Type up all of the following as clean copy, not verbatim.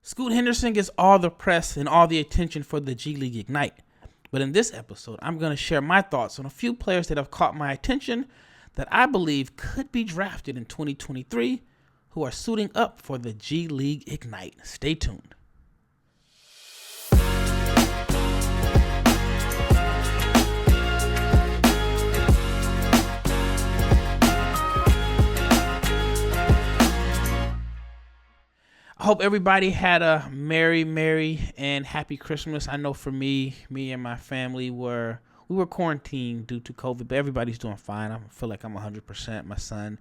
Scoot Henderson gets all the press and all the attention for the G League Ignite. But in this episode, I'm going to share my thoughts on a few players that have caught my attention that I believe could be drafted in 2023 who are suiting up for the G League Ignite. Stay tuned. I hope everybody had a merry and happy Christmas. I know for me and my family we were quarantined due to COVID, but everybody's doing fine. I feel like I'm 100%. My son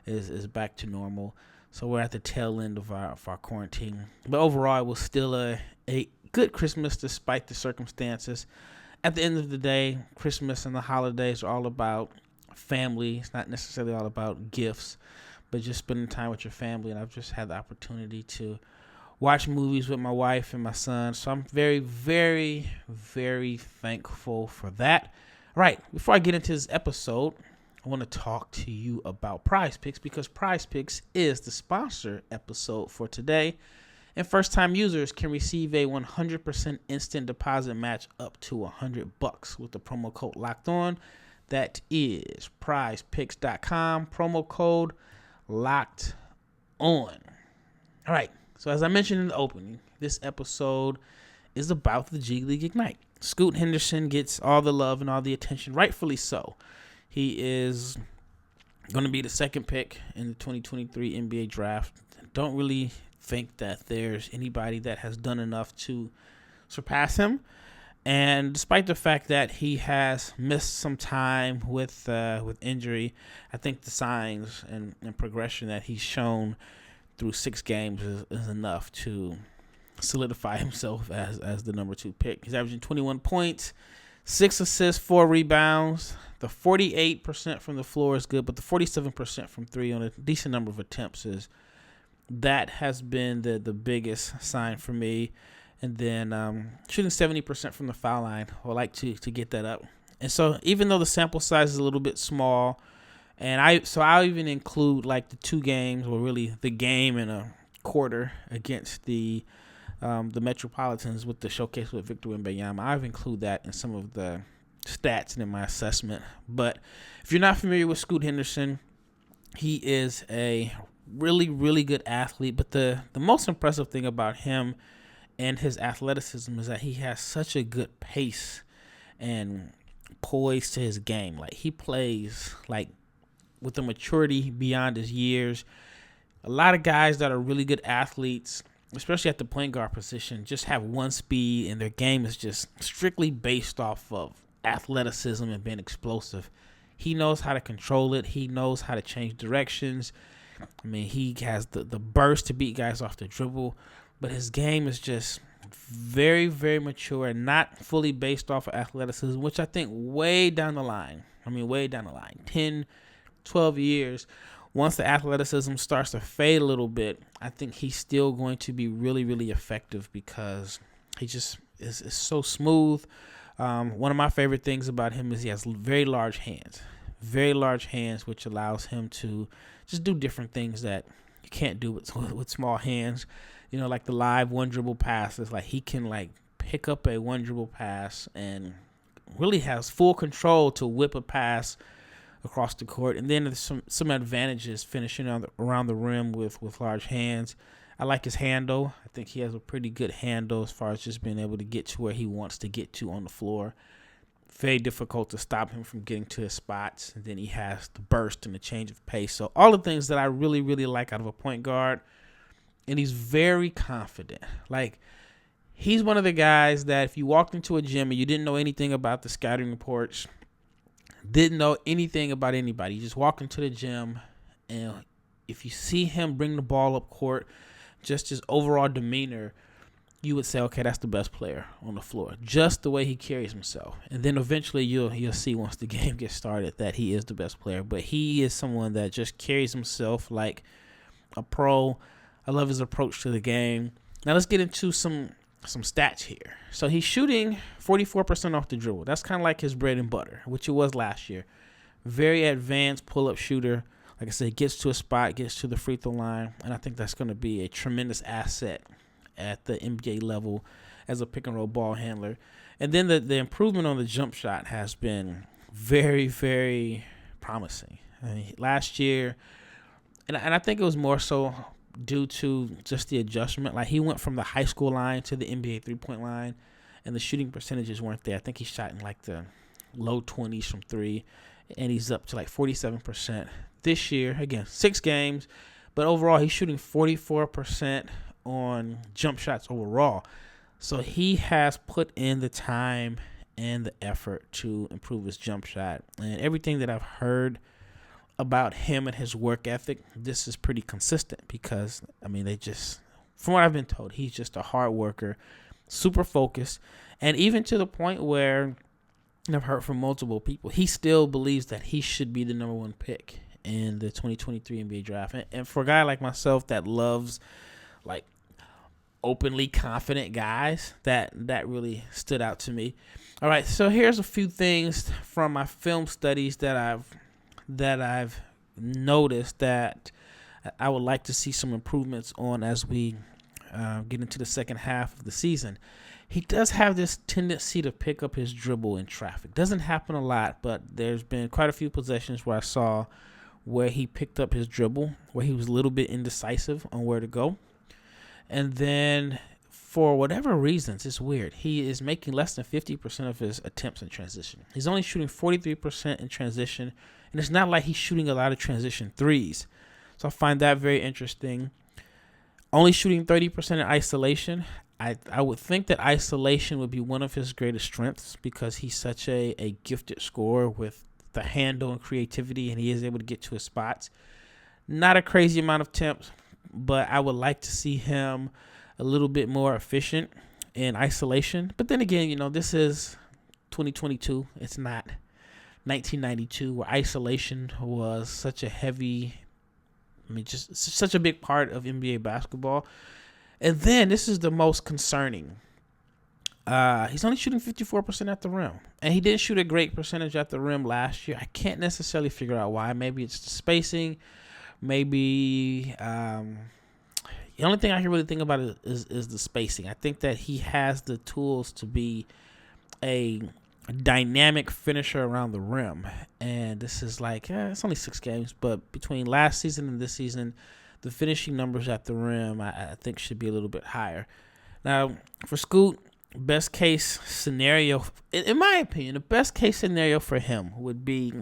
is back to normal, so we're at the tail end of our quarantine. But overall, it was still a good Christmas despite the circumstances. At the end of the day, Christmas and the holidays are all about family. It's not necessarily all about gifts, but just spending time with your family. And I've just had the opportunity to watch movies with my wife and my son. So I'm very, very, very thankful for that. All right, before I get into this episode, I want to talk to you about Prize Picks because Prize Picks is the sponsor episode for today. And first-time users can receive a 100% instant deposit match up to $100 with the promo code Locked On. That is prizepicks.com, promo code Locked On. All right, so as I mentioned in the opening, this episode is about the G League Ignite. Scoot Henderson gets all the love and all the attention, rightfully so. He is going to be the second pick in the 2023 NBA Draft. Don't really think that there's anybody that has done enough to surpass him. And despite the fact that he has missed some time with injury, I think the signs and progression that he's shown through 6 games is enough to solidify himself as the number 2 pick. He's averaging 21 points, 6 assists, 4 rebounds. The 48% from the floor is good, but the 47% from 3 on a decent number of attempts that has been the biggest sign for me. And then shooting 70% from the foul line. I would like to get that up. And so even though the sample size is a little bit small, and I'll even include like the 2 games, or really the game and a quarter against the Metropolitans with the showcase with Victor Wembanyama. I've included that in some of the stats and in my assessment. But if you're not familiar with Scoot Henderson, he is a really, really good athlete. But the most impressive thing about him and his athleticism is that he has such a good pace and poise to his game. Like, he plays like with a maturity beyond his years. A lot of guys that are really good athletes, especially at the point guard position, just have one speed, and their game is just strictly based off of athleticism and being explosive. He knows how to control it. He knows how to change directions. I mean, he has the burst to beat guys off the dribble. But his game is just very, very mature and not fully based off of athleticism, which I think way down the line, 10, 12 years, once the athleticism starts to fade a little bit, I think he's still going to be really, really effective because he just is so smooth. One of my favorite things about him is he has very large hands, which allows him to just do different things that you can't do with small hands. You know, like the live one dribble passes. Like, he can like pick up a one dribble pass and really has full control to whip a pass across the court. And then there's some advantages finishing around the rim with large hands. I like his handle. I think he has a pretty good handle as far as just being able to get to where he wants to get to on the floor. Very difficult to stop him from getting to his spots. And then he has the burst and the change of pace. So all the things that I really, really like out of a point guard. And he's very confident. Like, he's one of the guys that if you walked into a gym and you didn't know anything about the scouting reports, didn't know anything about anybody, you just walk into the gym, and if you see him bring the ball up court, just his overall demeanor, you would say, okay, that's the best player on the floor. Just the way he carries himself. And then eventually you'll see once the game gets started that he is the best player. But he is someone that just carries himself like a pro. I love his approach to the game. Now let's get into some stats here. So he's shooting 44% off the dribble. That's kind of like his bread and butter, which it was last year. Very advanced pull-up shooter. Like I said, gets to a spot, gets to the free throw line, and I think that's going to be a tremendous asset at the NBA level as a pick and roll ball handler. And then the improvement on the jump shot has been very, very promising. I mean, last year, and I think it was more so due to just the adjustment. Like, he went from the high school line to the NBA 3-point line, and the shooting percentages weren't there. I think he shot in like the low 20s from three, and he's up to like 47% this year. Again, 6 games, but overall he's shooting 44% on jump shots overall. So he has put in the time and the effort to improve his jump shot. And everything that I've heard about him and his work ethic, this is pretty consistent because, I mean, from what I've been told, he's just a hard worker, super focused, and even to the point where I've heard from multiple people, he still believes that he should be the number 1 pick in the 2023 NBA draft. And for a guy like myself that loves like openly confident guys, that really stood out to me. All right, so here's a few things from my film studies that I've noticed that I would like to see some improvements on as we get into the second half of the season. He does have this tendency to pick up his dribble in traffic. Doesn't happen a lot, but there's been quite a few possessions where I saw where he picked up his dribble, where he was a little bit indecisive on where to go. And then for whatever reasons, it's weird, he is making less than 50% of his attempts in transition. He's only shooting 43% in transition, and it's not like he's shooting a lot of transition threes. So I find that very interesting. Only shooting 30% in isolation. I would think that isolation would be one of his greatest strengths because he's such a gifted scorer with the handle and creativity, and he is able to get to his spots. Not a crazy amount of attempts, but I would like to see him a little bit more efficient in isolation. But then again, this is 2022. It's not 1992 where isolation was such a just such a big part of NBA basketball. And then this is the most concerning. He's only shooting 54% at the rim. And he didn't shoot a great percentage at the rim last year. I can't necessarily figure out why. Maybe it's the spacing. Maybe the only thing I can really think about is the spacing. I think that he has the tools to be a dynamic finisher around the rim. And this is like, it's only 6 games. But between last season and this season, the finishing numbers at the rim, I think, should be a little bit higher. Now, for Scoot, best case scenario, in my opinion, the best case scenario for him would be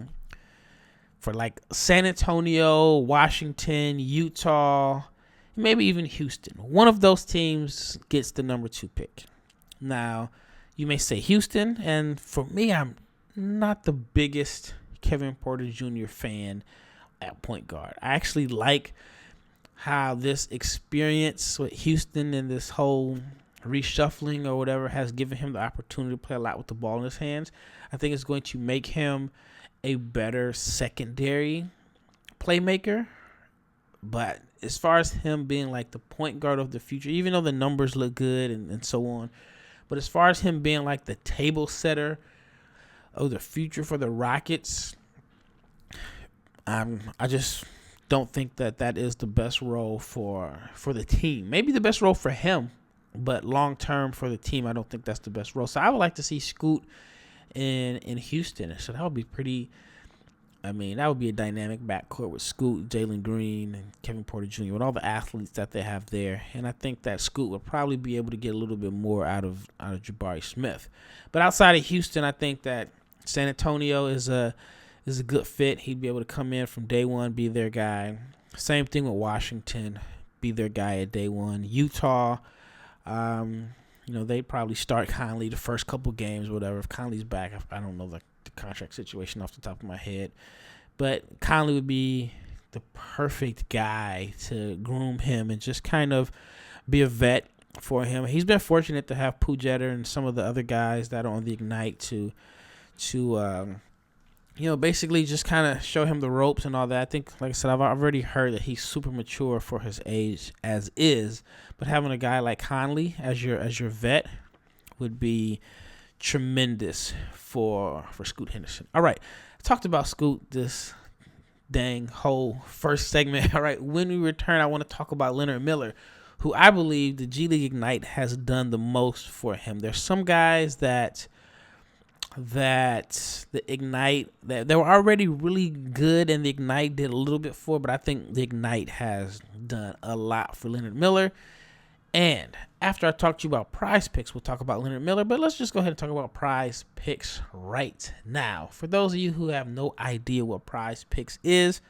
for like San Antonio, Washington, Utah, maybe even Houston. One of those teams gets the number 2 pick. Now, you may say Houston, and for me, I'm not the biggest Kevin Porter Jr. fan at point guard. I actually like how this experience with Houston and this whole reshuffling or whatever has given him the opportunity to play a lot with the ball in his hands. I think it's going to make him a better secondary playmaker. But as far as him being like the point guard of the future, even though the numbers look good and so on, but as far as him being like the table setter of the future for the Rockets, I just don't think that is the best role for the team. Maybe the best role for him, but long term for the team, I don't think that's the best role. So I would like to see Scoot in Houston. So that would be pretty. I mean, that would be a dynamic backcourt with Scoot, Jalen Green, and Kevin Porter Jr. with all the athletes that they have there. And I think that Scoot would probably be able to get a little bit more out of Jabari Smith. But outside of Houston, I think that San Antonio is a good fit. He'd be able to come in from day one, be their guy. Same thing with Washington, be their guy at day one. Utah, they'd probably start Conley the first couple games or whatever. If Conley's back, I don't know the contract situation off the top of my head. But Conley would be the perfect guy to groom him and just kind of be a vet for him. He's been fortunate to have Pujetter and some of the other guys that are on the Ignite to basically just kind of show him the ropes and all that. I think, like I said, I've already heard that he's super mature for his age as is, but having a guy like Conley as your vet would be tremendous for Scoot Henderson. All right, I talked about Scoot this dang whole first segment. All right, when we return, I want to talk about Leonard Miller, who I believe the G League Ignite has done the most for him. There's some guys that the Ignite, that they were already really good and the Ignite did a little bit for, but I think the Ignite has done a lot for Leonard Miller. And after I talk to you about Prize Picks, we'll talk about Leonard Miller, but let's just go ahead and talk about Prize Picks right now. For those of you who have no idea what Prize Picks is,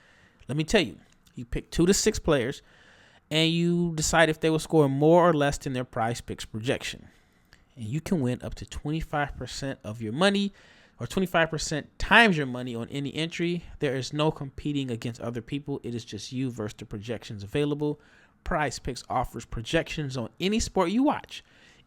let me tell you. You pick 2 to 6 players, and you decide if they will score more or less than their Prize Picks projection. And you can win up to 25% of your money, or 25% times your money on any entry. There is no competing against other people. It is just you versus the projections available. Prize Picks offers projections on any sport you watch.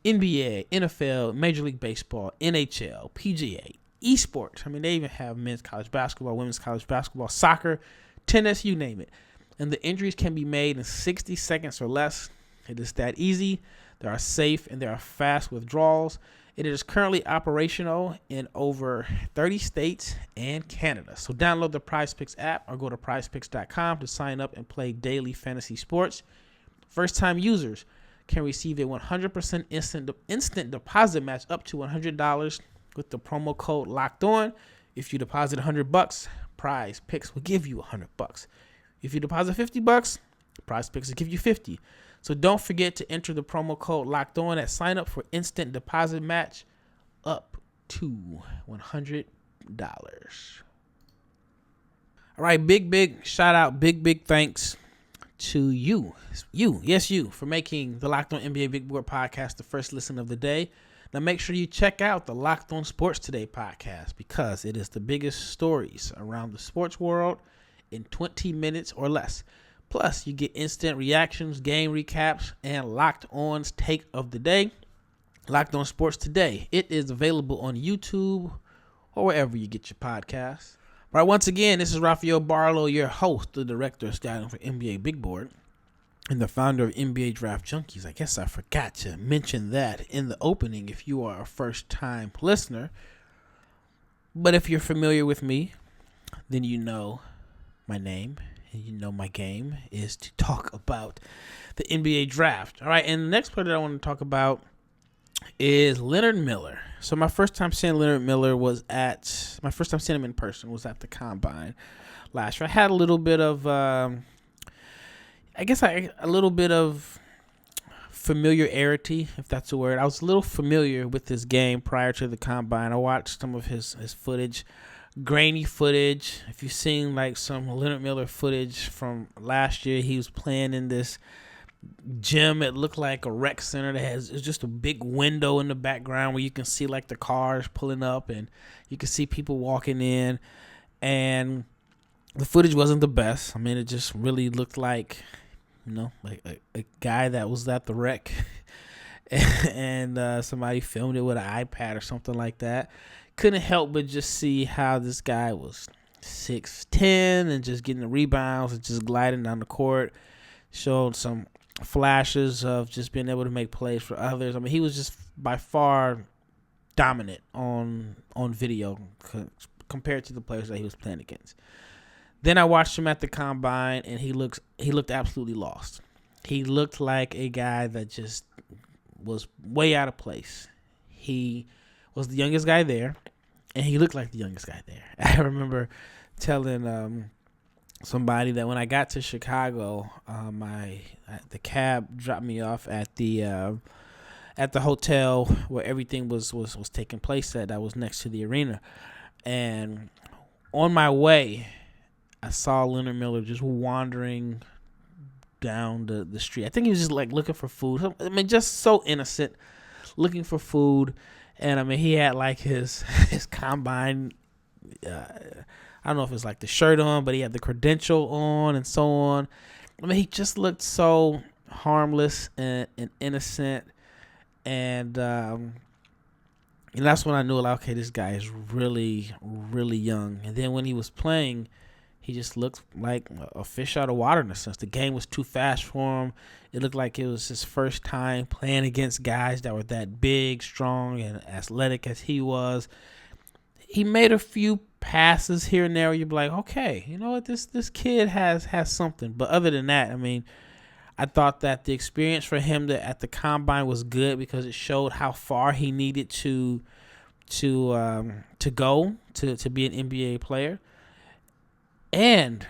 NBA, NFL, Major League Baseball, NHL, PGA, esports. I mean, they even have men's college basketball, women's college basketball, soccer, tennis, you name it. And the entries can be made in 60 seconds or less. It is that easy. They are safe and they are fast withdrawals. It is currently operational in over 30 states and Canada. So download the Prize Picks app or go to prizepicks.com to sign up and play daily fantasy sports. First-time users can receive a 100% instant deposit match up to $100 with the promo code Locked On. If you deposit $100, Prize Picks will give you $100. If you deposit $50, Prize Picks will give you $50. So don't forget to enter the promo code Locked On at sign up for instant deposit match up to $100. All right, big shout out, big thanks to you, for making the Locked On NBA Big Board podcast the first listen of the day. Now make sure you check out the Locked On Sports Today podcast because it is the biggest stories around the sports world in 20 minutes or less. Plus, you get instant reactions, game recaps, and Locked On's take of the day. Locked On Sports Today. It is available on YouTube or wherever you get your podcasts. All right, once again, this is Rafael Barlowe, your host, the director of scouting for NBA Big Board, and the founder of NBA Draft Junkies. I guess I forgot to mention that in the opening if you are a first-time listener. But if you're familiar with me, then you know my name. You know my game is to talk about the NBA draft. All right, and the next player that I want to talk about is Leonard Miller. So my first time seeing Leonard Miller my first time seeing him in person was at the Combine last year. I had a little bit of, a little bit of familiarity, if that's a word. I was a little familiar with his game prior to the Combine. I watched some of his footage. Grainy footage. If you've seen like some Leonard Miller footage from last year, he was playing in this gym. It looked like a rec center that has just a big window in the background where you can see like the cars pulling up and you can see people walking in. And the footage wasn't the best. I mean, it just really looked like, like a guy that was at the rec and somebody filmed it with an iPad or something like that. Couldn't help but just see how this guy was 6'10" and just getting the rebounds and just gliding down the court. Showed some flashes of just being able to make plays for others. I mean, he was just by far dominant on video compared to the players that he was playing against. Then I watched him at the Combine, and he looked absolutely lost. He looked like a guy that just was way out of place. He was the youngest guy there, and he looked like the youngest guy there. I remember telling somebody that when I got to Chicago, the cab dropped me off at the hotel where everything was taking place at. That was next to the arena, and on my way, I saw Leonard Miller just wandering down the street. I think he was just like looking for food. I mean, just so innocent, looking for food. And, I mean, he had, like, his Combine, I don't know if it's, like, the shirt on, but he had the credential on and so on. I mean, he just looked so harmless and innocent. And that's when I knew, like, okay, this guy is really, really young. And then when he was playing, he just looked like a fish out of water in a sense. The game was too fast for him. It looked like it was his first time playing against guys that were that big, strong, and athletic as he was. He made a few passes here and there where you'd be like, okay, you know what, this kid has something. But other than that, I mean, I thought that the experience for him at the combine was good because it showed how far he needed to go to be an NBA player. And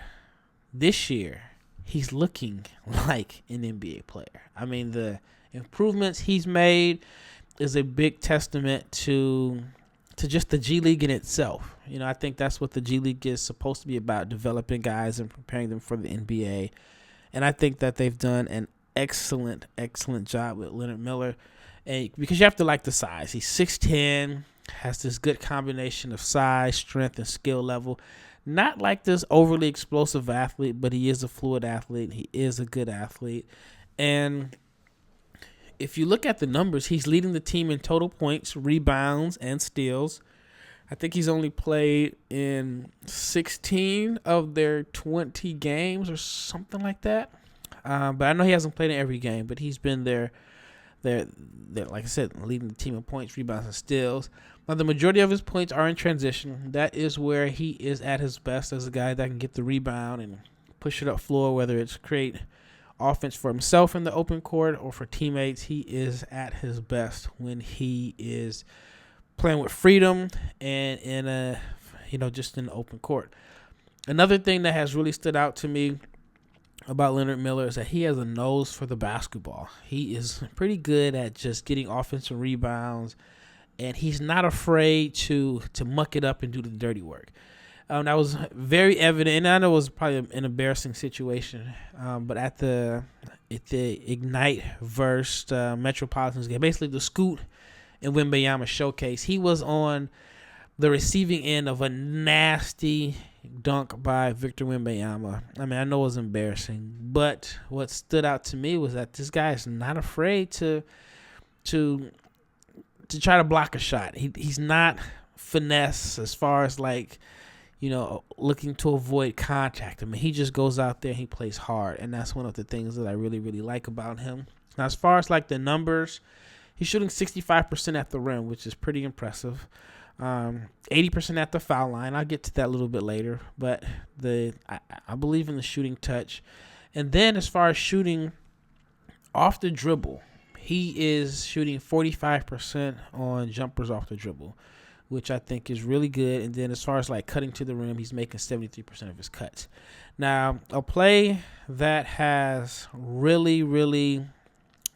this year, he's looking like an NBA player. I mean, the improvements he's made is a big testament to just the G League in itself. You know, I think that's what the G League is supposed to be about, developing guys and preparing them for the NBA. And I think that they've done an excellent job with Leonard Miller. And because you have to like the size. He's 6'10", has this good combination of size, strength, and skill level. Not like this overly explosive athlete, but he is a fluid athlete. He is a good athlete. And if you look at the numbers, he's leading the team in total points, rebounds, and steals. I think he's only played in 16 of their 20 games or something like that. But I know he hasn't played in every game, but he's been there, like I said, leading the team in points, rebounds, and steals. Now, the majority of his points are in transition. That is where he is at his best as a guy that can get the rebound and push it up floor, whether it's create offense for himself in the open court or for teammates. He is at his best when he is playing with freedom and in just in the open court. Another thing that has really stood out to me about Leonard Miller is that he has a nose for the basketball. He is pretty good at just getting offensive rebounds, and he's not afraid to muck it up and do the dirty work. That was very evident, and I know it was probably an embarrassing situation, but at the Ignite versus Metropolitans game, basically the Scoot and Wembayama showcase, he was on the receiving end of a nasty dunk by Victor Wembanyama. I mean, I know it was embarrassing, but what stood out to me was that this guy is not afraid to try to block a shot. He's not finesse as far as looking to avoid contact. I mean, he just goes out there and he plays hard, and that's one of the things that I really, really like about him. Now, as far as the numbers, he's shooting 65% at the rim, which is pretty impressive. 80% at the foul line. I'll get to that a little bit later, but I believe in the shooting touch. And then as far as shooting off the dribble, he is shooting 45% on jumpers off the dribble, which I think is really good. And then as far as cutting to the rim, he's making 73% of his cuts. Now, a play that has really, really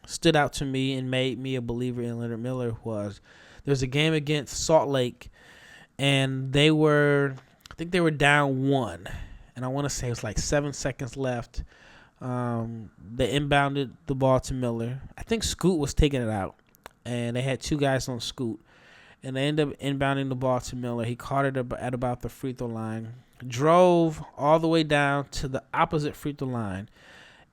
stood out to me and made me a believer in Leonard Miller was there's a game against Salt Lake, and I think they were down 1, and I want to say it was 7 seconds left. They inbounded the ball to Miller. I think Scoot was taking it out, and they had 2 guys on Scoot, and they ended up inbounding the ball to Miller. He caught it at about the free throw line, drove all the way down to the opposite free throw line,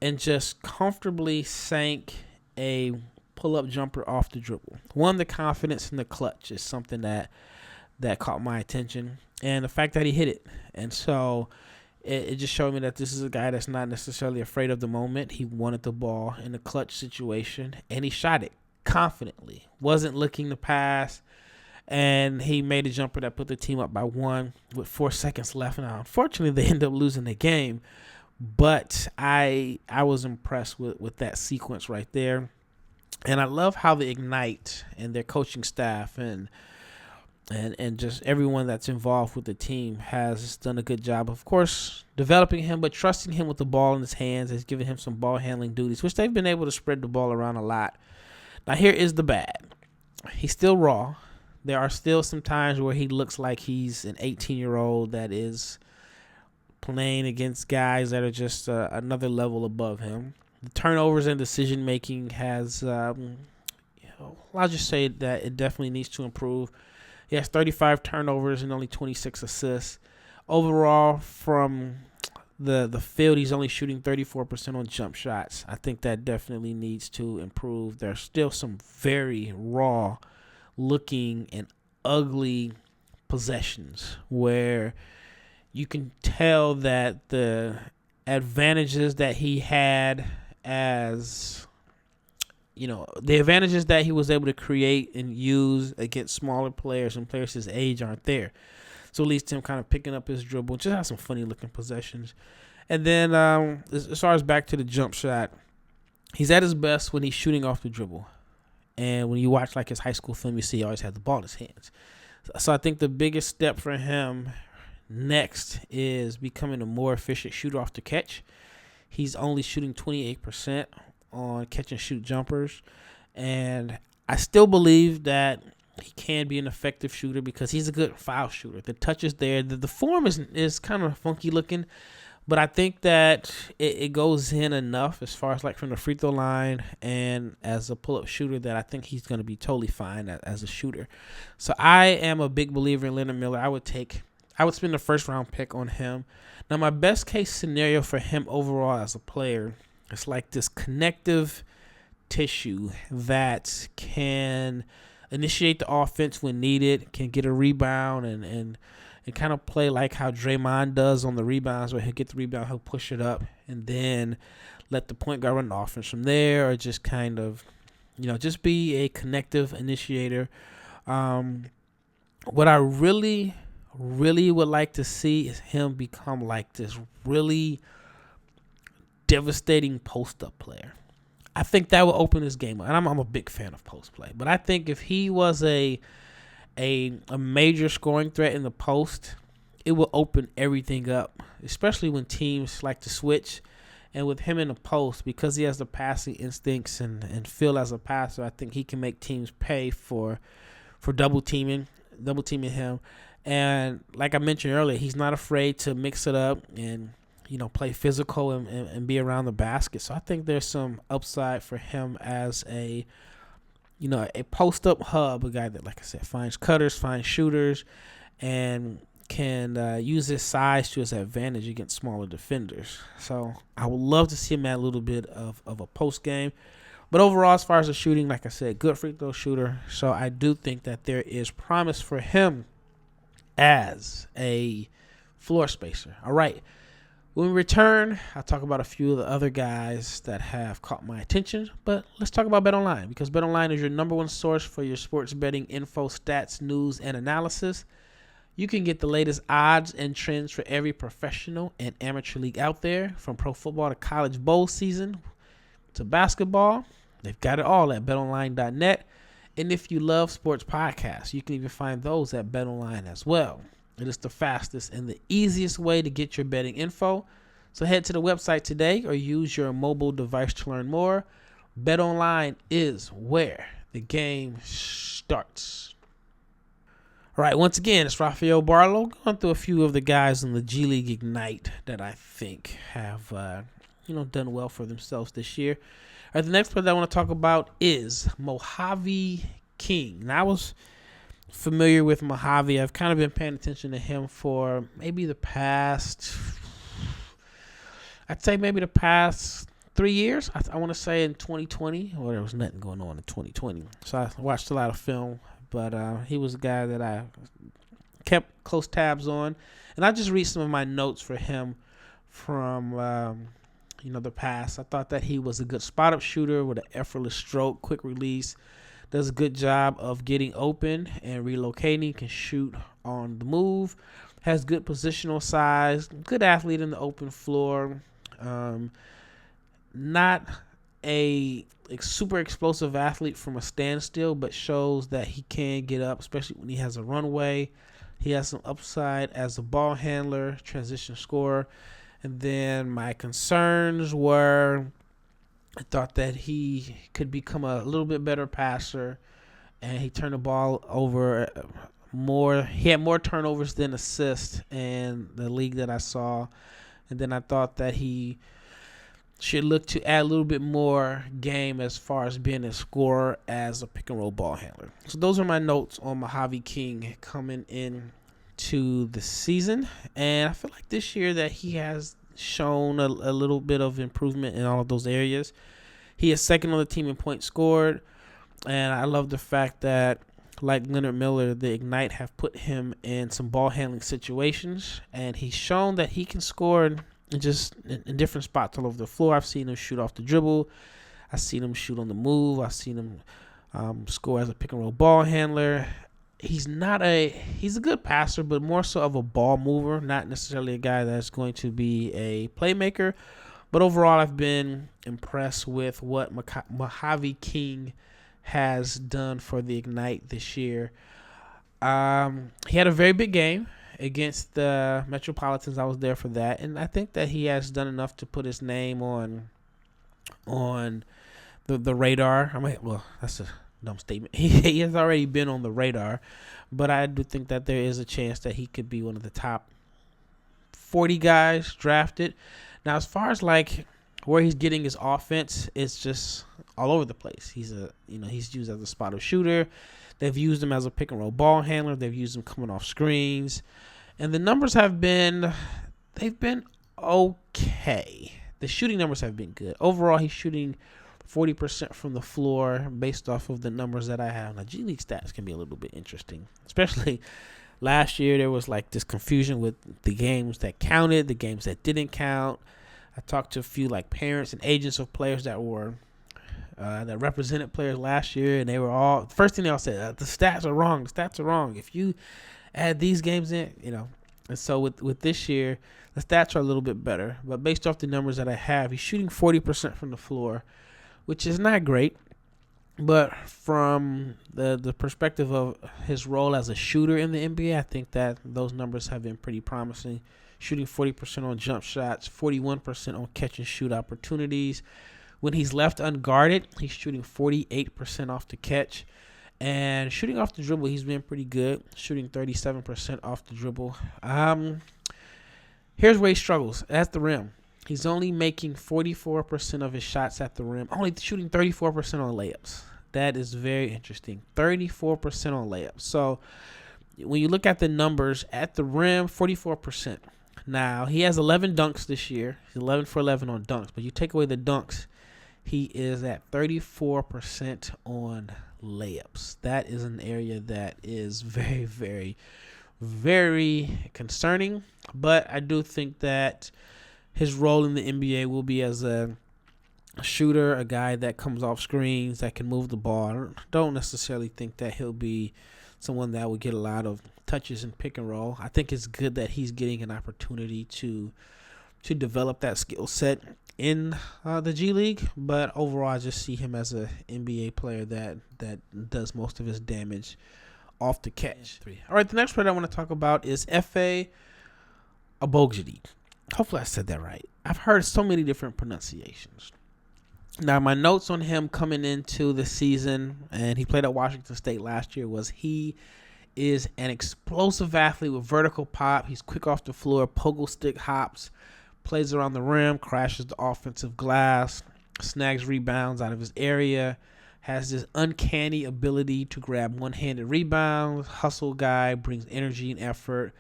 and just comfortably sank a pull-up jumper off the dribble. The confidence in the clutch is something that caught my attention, and the fact that he hit it. And so it just showed me that this is a guy that's not necessarily afraid of the moment. He wanted the ball in a clutch situation, and he shot it confidently. Wasn't looking to pass, and he made a jumper that put the team up by 1 with 4 seconds left. Now, unfortunately, they ended up losing the game, but I was impressed with that sequence right there. And I love how the Ignite and their coaching staff and just everyone that's involved with the team has done a good job, of course, developing him, but trusting him with the ball in his hands, has given him some ball handling duties, which they've been able to spread the ball around a lot. Now, here is the bad. He's still raw. There are still some times where he looks like he's an 18-year-old that is playing against guys that are just another level above him. The turnovers and decision-making has, I'll just say that it definitely needs to improve. He has 35 turnovers and only 26 assists. Overall, from the field, he's only shooting 34% on jump shots. I think that definitely needs to improve. There's still some very raw-looking and ugly possessions where you can tell that the advantages that he had the advantages that he was able to create and use against smaller players and players his age aren't there. So it leads to him kind of picking up his dribble, just have some funny looking possessions. And then as far as back to the jump shot, He's at his best when he's shooting off the dribble. And when you watch like his high school film, you see he always had the ball in his hands. So I think the biggest step for him next is becoming a more efficient shooter off the catch. He's only shooting 28% on catch and shoot jumpers. And I still believe that he can be an effective shooter because he's a good foul shooter. The touch is there. The form is kind of funky looking, but I think that it goes in enough as far as like from the free throw line and as a pull-up shooter that I think he's going to be totally fine as a shooter. So I am a big believer in Leonard Miller. I would spend the first round pick on him. Now my best case scenario for him overall as a player is like this connective tissue that can initiate the offense when needed, can get a rebound and kind of play like how Draymond does on the rebounds, where he'll get the rebound, he'll push it up, and then let the point guard run the offense from there, or just kind of, just be a connective initiator. What I really, really would like to see is him become like this really devastating post-up player. I think that will open his game up. And I'm a big fan of post play. But I think if he was a major scoring threat in the post, it will open everything up, especially when teams like to switch. And with him in the post, because he has the passing instincts and feel as a passer, I think he can make teams pay for double teaming him. And like I mentioned earlier, he's not afraid to mix it up and play physical and be around the basket. So I think there's some upside for him as a post-up hub, a guy that, like I said, finds cutters, finds shooters, and can use his size to his advantage against smaller defenders. So I would love to see him add a little bit of a post game. But overall, as far as the shooting, like I said, good free throw shooter. So I do think that there is promise for him as a floor spacer. All right. When we return, I'll talk about a few of the other guys that have caught my attention, but let's talk about BetOnline, because BetOnline is your number one source for your sports betting info, stats, news, and analysis. You can get the latest odds and trends for every professional and amateur league out there, from pro football to college bowl season to basketball. They've got it all at betonline.net. And if you love sports podcasts, you can even find those at BetOnline as well. It is the fastest and the easiest way to get your betting info. So head to the website today or use your mobile device to learn more. BetOnline is where the game starts. All right, once again, it's Rafael Barlowe going through a few of the guys in the G League Ignite that I think have done well for themselves this year. All right, the next player that I want to talk about is Mojave King. Now, I was familiar with Mojave. I've kind of been paying attention to him for maybe the past 3 years. I want to say in 2020, or there was nothing going on in 2020. So I watched a lot of film, but he was a guy that I kept close tabs on. And I just read some of my notes for him from the past. I thought that he was a good spot-up shooter with an effortless stroke, quick release. Does a good job of getting open and relocating. Can shoot on the move. Has good positional size. Good athlete in the open floor. Not a super explosive athlete from a standstill, but shows that he can get up, especially when he has a runway. He has some upside as a ball handler, transition scorer. And then my concerns were, I thought that he could become a little bit better passer, and he turned the ball over more. He had more turnovers than assists in the league that I saw. And then I thought that he should look to add a little bit more game as far as being a scorer as a pick-and-roll ball handler. So those are my notes on Mojave King coming in to the season. And I feel like this year that he has shown a little bit of improvement in all of those areas. He is second on the team in points scored, and I love the fact that, like Leonard Miller, the Ignite have put him in some ball handling situations, and he's shown that he can score in different spots all over the floor. I've seen him shoot off the dribble. I've seen him shoot on the move. I've seen him score as a pick and roll ball handler. He's a good passer, but more so of a ball mover, not necessarily a guy that's going to be a playmaker. But overall, I've been impressed with what Mojave King has done for the Ignite this year. He had a very big game against the Metropolitans. I was there for that, and I think that he has done enough to put his name on the radar. I mean, well, that's a dumb statement. He has already been on the radar, but I do think that there is a chance that he could be one of the top 40 guys drafted. Now, as far as like where he's getting his offense, it's just all over the place. He's used as a spot-up shooter. They've used him as a pick and roll ball handler. They've used him coming off screens, and the numbers they've been okay. The shooting numbers have been good. Overall, he's shooting 40% from the floor based off of the numbers that I have. Now, G League stats can be a little bit interesting, especially last year. There was like this confusion with the games that counted, the games that didn't count. I talked to a few like parents and agents of players that were that represented players last year, and they were all, the first thing they all said, the stats are wrong. The stats are wrong. If you add these games in, And so with this year, the stats are a little bit better. But based off the numbers that I have, he's shooting 40% from the floor, which is not great. But from the perspective of his role as a shooter in the NBA, I think that those numbers have been pretty promising. Shooting 40% on jump shots, 41% on catch and shoot opportunities. When he's left unguarded, he's shooting 48% off the catch. And shooting off the dribble, he's been pretty good, shooting 37% off the dribble. Here's where he struggles, at the rim. He's only making 44% of his shots at the rim, only shooting 34% on layups. That is very interesting, 34% on layups. So when you look at the numbers at the rim, 44%. Now, he has 11 dunks this year. He's 11 for 11 on dunks. But you take away the dunks, he is at 34% on layups. That is an area that is very, very, very concerning. But I do think that his role in the NBA will be as a shooter, a guy that comes off screens, that can move the ball. I don't necessarily think that he'll be someone that will get a lot of touches and pick and roll. I think it's good that he's getting an opportunity to develop that skill set in the G League, but overall I just see him as an NBA player that does most of his damage off the catch. All right, the next player I want to talk about is Efe Abogjadi. Hopefully I said that right. I've heard so many different pronunciations. Now, my notes on him coming into the season, and he played at Washington State last year, was he is an explosive athlete with vertical pop. He's quick off the floor, pogo stick hops, plays around the rim, crashes the offensive glass, snags rebounds out of his area, has this uncanny ability to grab one-handed rebounds, hustle guy, brings energy and effort,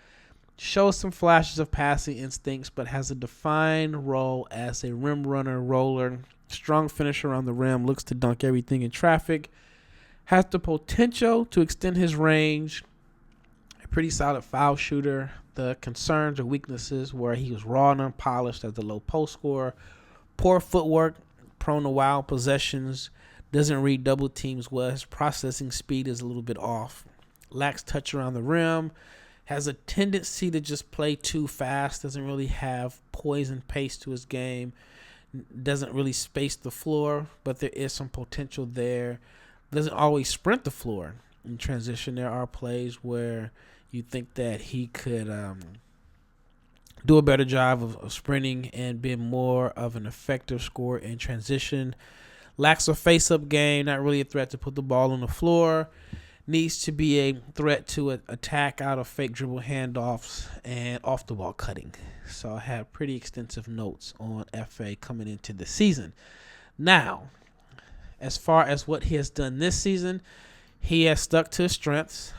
shows some flashes of passing instincts, but has a defined role as a rim runner, roller, strong finisher around the rim, looks to dunk everything in traffic, has the potential to extend his range, a pretty solid foul shooter. The concerns or weaknesses where he was raw and unpolished as a low post scorer, poor footwork, prone to wild possessions, doesn't read double teams well, his processing speed is a little bit off, lacks touch around the rim, has a tendency to just play too fast, doesn't really have poise and pace to his game, doesn't really space the floor, but there is some potential there. Doesn't always sprint the floor in transition. There are plays where you think that he could do a better job of sprinting and be more of an effective scorer in transition. Lacks a face-up game, not really a threat to put the ball on the floor. Needs to be a threat to attack out of fake dribble handoffs and off-the-ball cutting. So I have pretty extensive notes on FA coming into the season. Now, as far as what he has done this season, he has stuck to his strengths.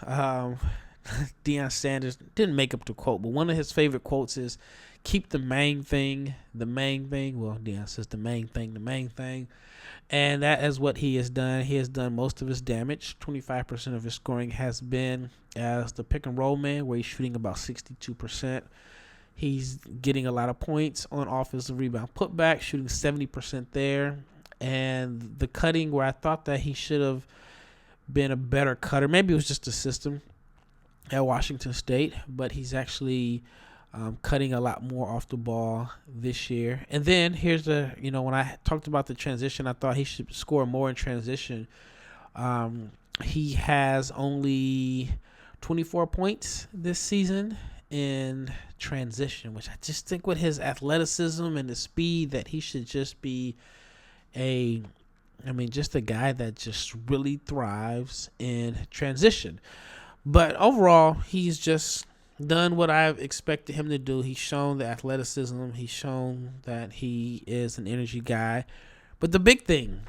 Deion Sanders didn't make up the quote, but one of his favorite quotes is, keep the main thing, the main thing. Well, Deion says the main thing, the main thing. And that is what he has done. He has done most of his damage. 25% of his scoring has been as the pick and roll man, where he's shooting about 62%. He's getting a lot of points on offensive rebound putback, shooting 70% there. And the cutting, where I thought that he should have been a better cutter. Maybe it was just the system at Washington State, but he's actually cutting a lot more off the ball this year. And then here's when I talked about the transition, I thought he should score more in transition. He has only 24 points this season in transition, which I just think with his athleticism and the speed that he should just be just a guy that just really thrives in transition. But overall, he's just done what I've expected him to do. He's shown the athleticism. He's shown that he is an energy guy. But the big thing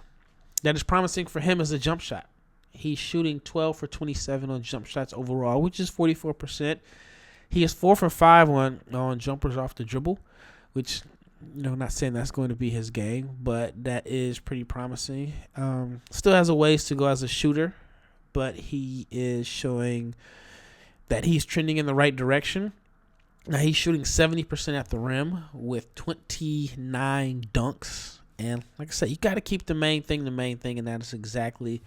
that is promising for him is a jump shot. He's shooting 12 for 27 on jump shots overall, which is 44%. He is 4 for 5 on jumpers off the dribble, which, not saying that's going to be his game, but that is pretty promising. Still has a ways to go as a shooter, but he is showing that he's trending in the right direction. Now he's shooting 70% at the rim with 29 dunks. And like I said, you got to keep the main thing, and that is exactly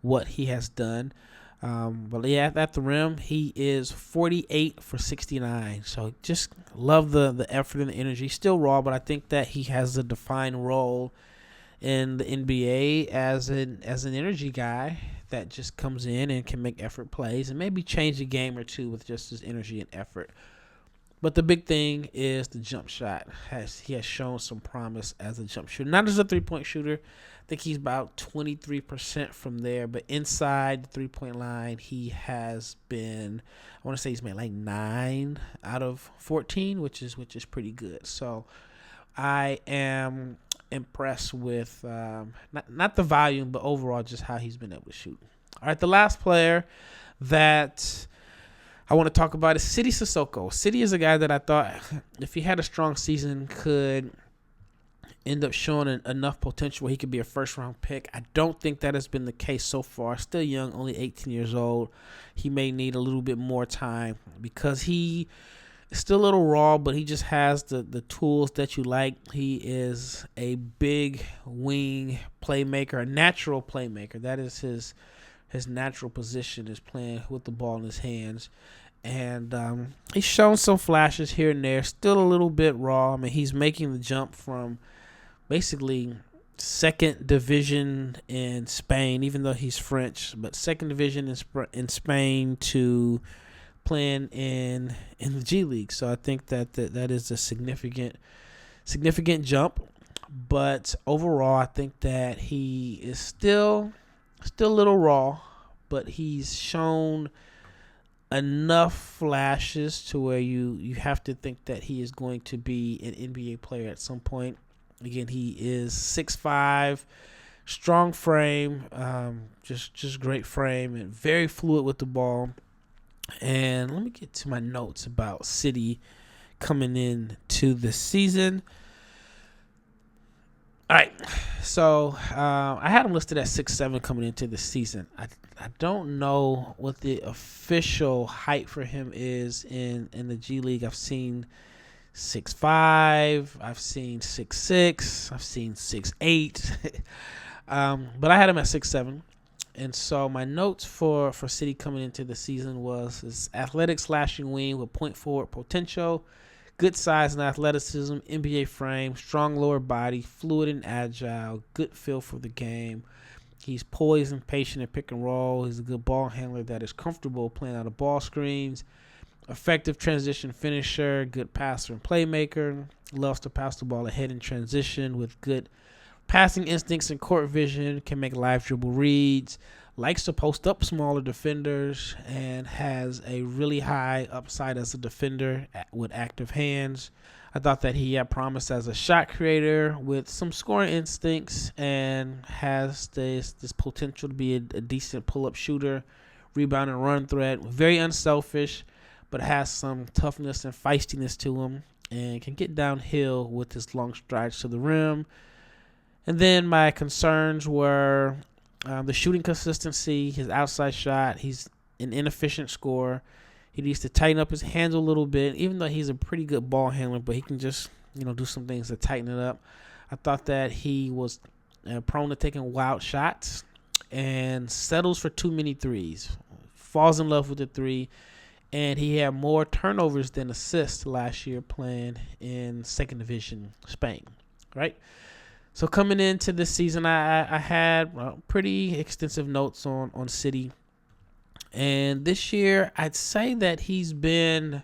what he has done. But yeah, at the rim, he is 48 for 69. So just love the effort and the energy. Still raw, but I think that he has a defined role in the NBA as an energy guy that just comes in and can make effort plays and maybe change a game or two with just his energy and effort. But the big thing is the jump shot. He has shown some promise as a jump shooter. Not as a three-point shooter. I think he's about 23% from there. But inside the three-point line, he has been, I want to say he's made like 9 out of 14, which is pretty good. So I am impressed with not the volume, but overall just how he's been able to shoot. All right, the last player that I want to talk about is Sidy Cissoko. Sidy is a guy that I thought, if he had a strong season, could end up showing enough potential where he could be a first-round pick. I don't think that has been the case so far. Still young, only 18 years old. He may need a little bit more time because he is still a little raw, but he just has the tools that you like. He is a big wing playmaker, a natural playmaker. That is his natural position, is playing with the ball in his hands. And he's shown some flashes here and there. Still a little bit raw. I mean, he's making the jump from basically second division in Spain, even though he's French, but second division in Spain to playing in the G League. So I think that is a significant jump. But overall, I think that he is still a little raw, but he's shown enough flashes to where you have to think that he is going to be an NBA player at some point. Again, he is 6'5", strong frame, just great frame, and very fluid with the ball. And let me get to my notes about Sidy coming in to the season. All right, so I had him listed at 6'7" coming into the season. I don't know what the official height for him is in the G League. I've seen 6'5", I've seen 6'6", I've seen 6'8", but I had him at 6'7". And so my notes for Sidy coming into the season was his athletic slashing wing with point forward potential, good size and athleticism, NBA frame, strong lower body, fluid and agile, good feel for the game. He's poised and patient at pick and roll. He's a good ball handler that is comfortable playing out of ball screens. Effective transition finisher, good passer and playmaker. Loves to pass the ball ahead in transition with good passing instincts and court vision. Can make live dribble reads. Likes to post up smaller defenders and has a really high upside as a defender with active hands. I thought that he had promise as a shot creator with some scoring instincts and has this potential to be a decent pull-up shooter, rebound and run threat. Very unselfish, but has some toughness and feistiness to him and can get downhill with his long strides to the rim. And then my concerns were the shooting consistency, his outside shot. He's an inefficient scorer. He needs to tighten up his hands a little bit, even though he's a pretty good ball handler, but he can just, do some things to tighten it up. I thought that he was prone to taking wild shots and settles for too many threes. Falls in love with the three and he had more turnovers than assists last year playing in second division Spain, right? So coming into this season, I had pretty extensive notes on City. And this year, I'd say that he's been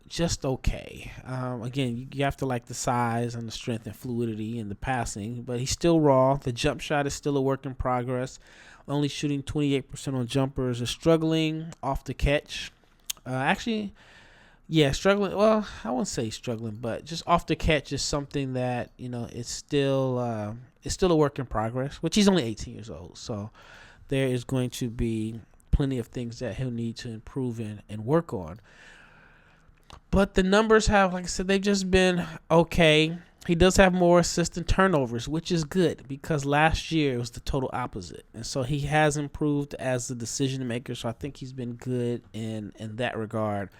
just okay. Again, you have to like the size and the strength and fluidity and the passing, but he's still raw. The jump shot is still a work in progress. Only shooting 28% on jumpers. Is struggling off the catch. Struggling. Well, I wouldn't say struggling, but just off the catch is something that it's still a work in progress. Which he's only 18 years old, so there is going to be plenty of things that he'll need to improve and work on. But the numbers have, like I said, they've just been okay. He does have more assists and turnovers, which is good because last year it was the total opposite. And so he has improved as the decision maker. So I think he's been good in that regard.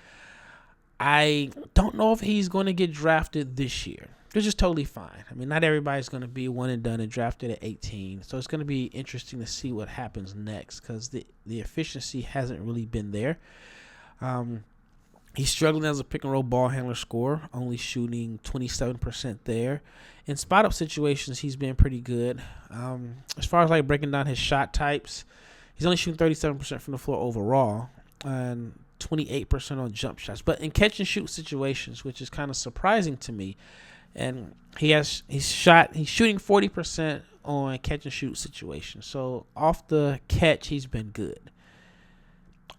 I don't know if he's going to get drafted this year. Which is totally fine. I mean, not everybody's going to be one and done and drafted at 18. So it's going to be interesting to see what happens next because the efficiency hasn't really been there. He's struggling as a pick-and-roll ball handler scorer, only shooting 27% there. In spot-up situations, he's been pretty good. As far as like breaking down his shot types, he's only shooting 37% from the floor overall and 28% on jump shots. But in catch-and-shoot situations, which is kind of surprising to me, and he's shooting 40% on catch-and-shoot situations. So off the catch, he's been good.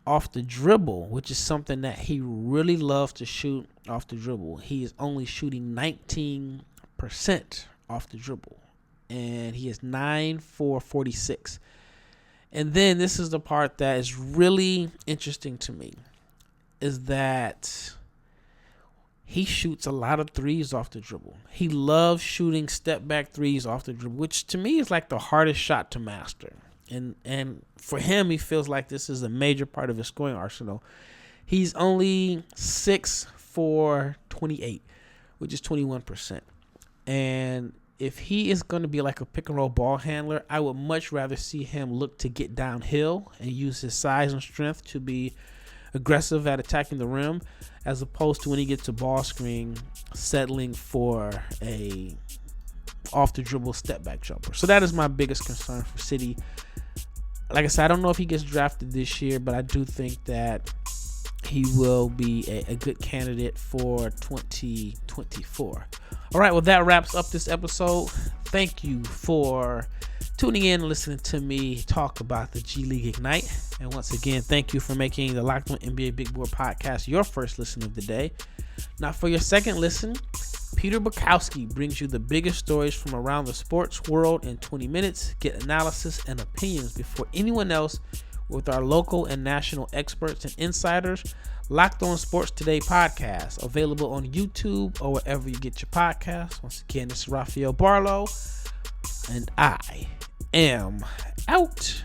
Off the dribble, which is something that he really loves to shoot off the dribble, he is only shooting 19% off the dribble. And he is 9 for 46. And then this is the part that is really interesting to me, is that he shoots a lot of threes off the dribble. He loves shooting step-back threes off the dribble, which to me is like the hardest shot to master. And for him, he feels like this is a major part of his scoring arsenal. He's only 6 for 28, which is 21%. And if he is going to be like a pick-and-roll ball handler, I would much rather see him look to get downhill and use his size and strength to be aggressive at attacking the rim, as opposed to when he gets a ball screen, settling for a off-the-dribble step-back jumper. So that is my biggest concern for City. Like I said, I don't know if he gets drafted this year, but I do think that he will be a good candidate for 2024. All right, well, that wraps up this episode. Thank you for tuning in and listening to me talk about the G League Ignite. And once again, thank you for making the Locked On NBA Big Board podcast your first listen of the day. Now, for your second listen, Peter Bukowski brings you the biggest stories from around the sports world in 20 minutes. Get analysis and opinions before anyone else with our local and national experts and insiders. Locked On Sports Today podcast, available on YouTube or wherever you get your podcasts. Once again, this is Rafael Barlowe, and I am out.